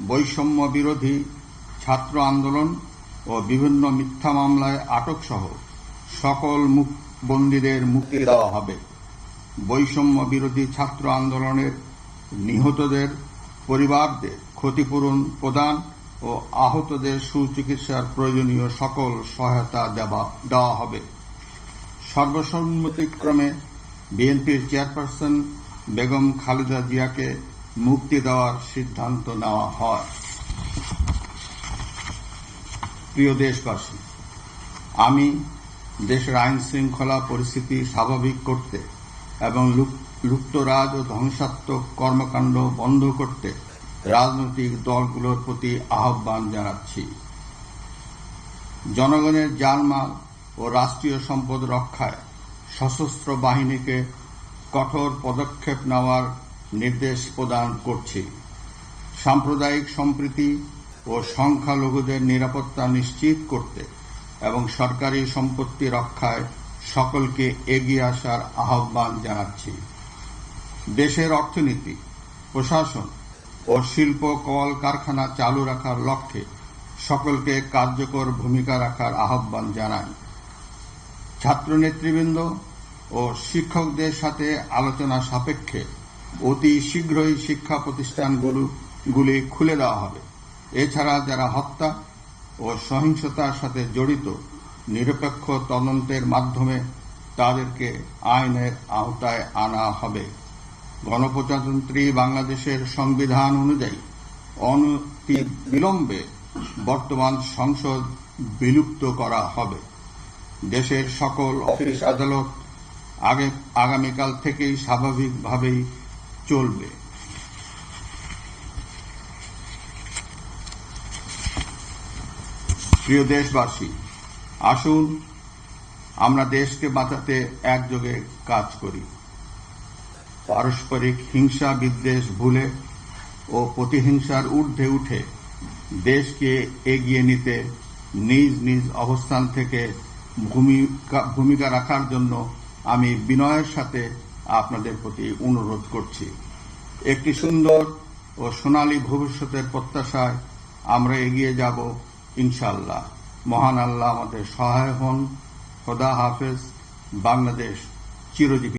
বৈষম্য বিরোধী ছাত্র আন্দোলন ও বিভিন্ন মিথ্যা মামলায় আটক সহ সকল বন্দীদের মুক্তি দেওয়া হবে। বৈষম্য বিরোধী ছাত্র আন্দোলনের নিহতদের পরিবারদের ক্ষতিপূরণ প্রদান ও আহতদের সুচিকিৎসার প্রয়োজনীয় সকল সহায়তা দেওয়া হবে। সর্বসম্মতিক্রমে বিএনপির চেয়ারপারসন বেগম খালেদা জিয়াকে মুক্তি দেওয়ার সিদ্ধান্ত নেওয়া হয়। প্রিয় দেশবাসী, আমি দেশের আইন শৃঙ্খলা পরিস্থিতি স্বাভাবিক করতে এবং লুপ্তরাজ ও ধ্বংসাত্মক কর্মকাণ্ড বন্ধ করতে রাজনৈতিক দলগুলোর প্রতি আহ্বান জানাচ্ছি। জনগণের জানমাল ও রাষ্ট্রীয় সম্পদ রক্ষায় সশস্ত্র বাহিনীকে কঠোর পদক্ষেপ নেওয়ার নির্দেশ প্রদান করছি। সাম্প্রদায়িক সম্প্রীতি ও সংখ্যালঘুদের নিরাপত্তা নিশ্চিত করতে এবং সরকারি সম্পত্তি রক্ষায় সকলকে এগিয়ে আসার আহ্বান জানাচ্ছি। দেশের অর্থনীতি, প্রশাসন ও শিল্প কল কারখানা চালু রাখার লক্ষ্যে সকলকে কার্যকর ভূমিকা রাখার আহ্বান জানাই। ছাত্র নেতৃবৃন্দ ও শিক্ষকদের সাথে আলোচনা সাপেক্ষে অতি শীঘ্রই শিক্ষা প্রতিষ্ঠানগুলি খুলে দেওয়া হবে। এছাড়া যারা হত্যা ও সহিংসতার সাথে জড়িত নিরপেক্ষ তদন্তের মাধ্যমে তাদেরকে আইনের আওতায় আনা হবে। গণপ্রজাতন্ত্রী বাংলাদেশের সংবিধান অনুযায়ী অনতিবিলম্বে বর্তমান সংসদ বিলুপ্ত করা হবে। দেশের সকল অফিস আদালত আগামীকাল থেকেই স্বাভাবিকভাবেই চলবে। প্রিয় দেশবাসী, আসুন আমরা দেশকে বাঁচাতে একযোগে কাজ করি। পারস্পরিক হিংসা বিদ্বেষ ভুলে ও প্রতিহিংসার ঊর্ধ্বে উঠে দেশকে এগিয়ে নিতে নিজ নিজ অবস্থান থেকে ভূমিকা রাখার জন্য আমি বিনয়ের সাথে আপনাদের প্রতি অনুরোধ করছি। একটি সুন্দর ও সোনালী ভবিষ্যতের প্রত্যাশায় আমরা এগিয়ে যাব ইনশাআল্লাহ। মহান আল্লাহ আমাদের সহায় হন। খোদা হাফেজ। বাংলাদেশ চিরজীবী।